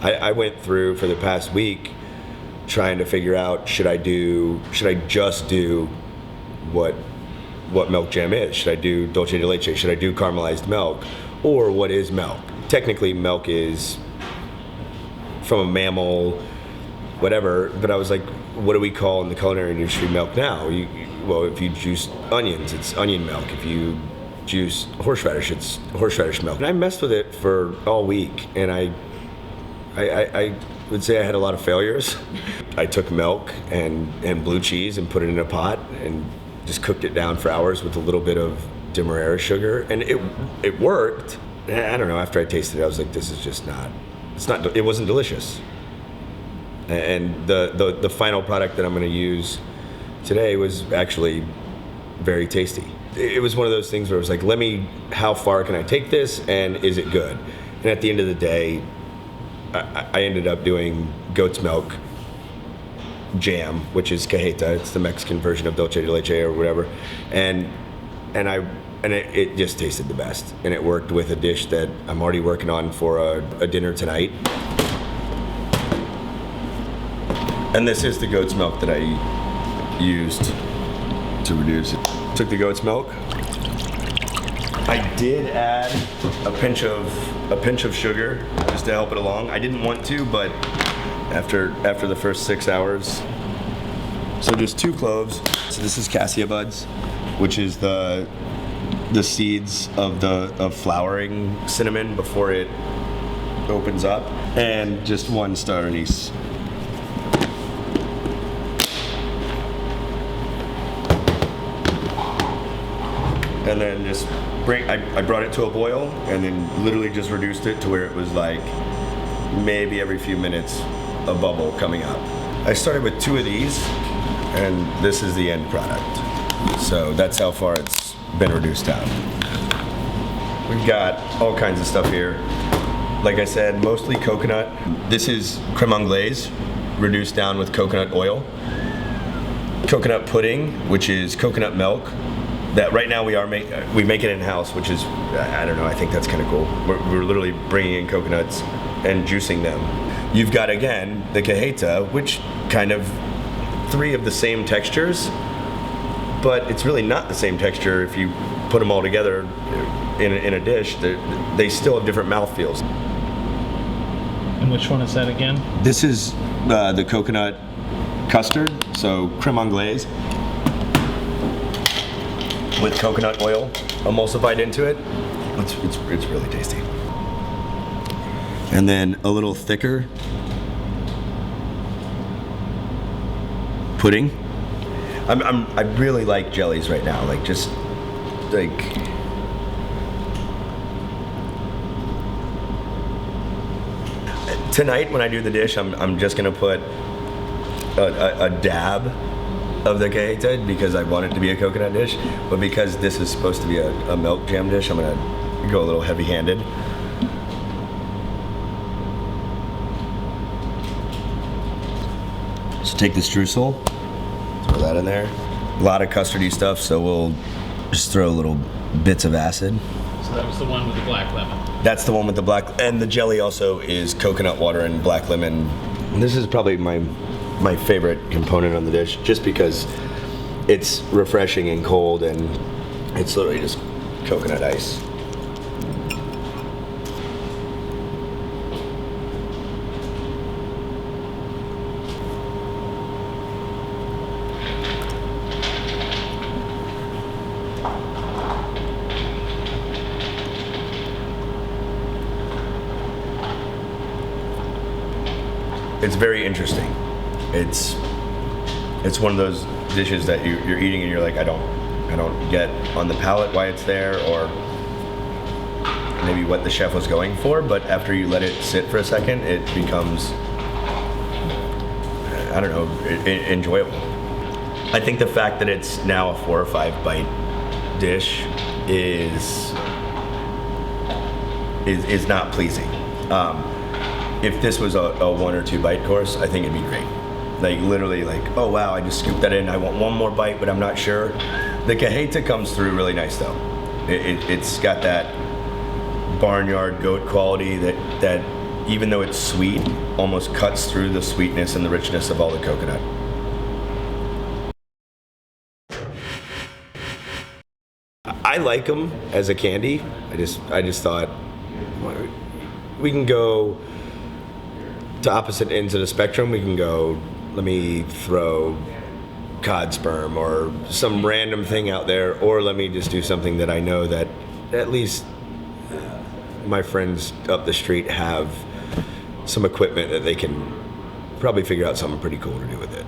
I went through for the past week trying to figure out, should I just do what milk jam is? Should I do dulce de leche? Should I do caramelized milk? Or what is milk? Technically, milk is from a mammal, whatever, but I was like, what do we call in the culinary industry milk now? Well, if you juice onions, it's onion milk. If you juice horseradish, it's horseradish milk. And I messed with it for all week, and I would say I had a lot of failures. I took milk and blue cheese and put it in a pot and just cooked it down for hours with a little bit of demerara sugar, and it worked. I don't know, after I tasted it, I was like, this is just it wasn't delicious. And the final product that I'm going to use today was actually very tasty. It was one of those things where it was like, how far can I take this, and is it good? And at the end of the day, I ended up doing goat's milk jam, which is cajeta. It's the Mexican version of dulce de leche or whatever, and it just tasted the best, and it worked with a dish that I'm already working on for a dinner tonight. And this is the goat's milk that I used to reduce it. Took the goat's milk. I did add a pinch of sugar just to help it along. I didn't want to, but after the first 6 hours. So just 2 cloves. So this is cassia buds, which is the seeds of flowering cinnamon before it opens up, and just 1 star anise. And then just I brought it to a boil, and then literally just reduced it to where it was like maybe every few minutes a bubble coming up. I started with 2 of these, and this is the end product. So that's how far it's been reduced down. We've got all kinds of stuff here. Like I said, mostly coconut. This is creme anglaise, reduced down with coconut oil. Coconut pudding, which is coconut milk. That right now we make it in-house, which is, I don't know, I think that's kind of cool. We're literally bringing in coconuts and juicing them. You've got, again, the cajeta, which kind of 3 of the same textures, but it's really not the same texture if you put them all together in a dish. They still have different mouthfeels. And which one is that again? This is the coconut custard, so creme anglaise with coconut oil emulsified into it. It's really tasty. And then a little thicker pudding. I really like jellies right now. Like, just like, tonight when I do the dish, I'm just gonna put a dab of the cajeta because I want it to be a coconut dish, but because this is supposed to be a milk jam dish, I'm gonna go a little heavy-handed. So take the streusel, throw that in there. A lot of custardy stuff, so we'll just throw little bits of acid. So that was the one with the black lemon. That's the one with the black, and the jelly also is coconut water and black lemon. And this is probably my favorite component on the dish, just because it's refreshing and cold, and it's literally just coconut ice. It's very interesting. It's one of those dishes that you're eating and you're like, I don't get on the palate why it's there, or maybe what the chef was going for, but after you let it sit for a second, it becomes, I don't know, enjoyable. I think the fact that it's now a 4 or 5 bite dish is not pleasing. If this was a 1 or 2 bite course, I think it'd be great. Like, literally, like, oh wow, I just scooped that in, I want 1 more bite, but I'm not sure. The cajeta comes through really nice though. It's got that barnyard goat quality that even though it's sweet, almost cuts through the sweetness and the richness of all the coconut. I like them as a candy. I just thought we can go to opposite ends of the spectrum. We can go, let me throw cod sperm or some random thing out there, or let me just do something that I know that at least my friends up the street have some equipment that they can probably figure out something pretty cool to do with it.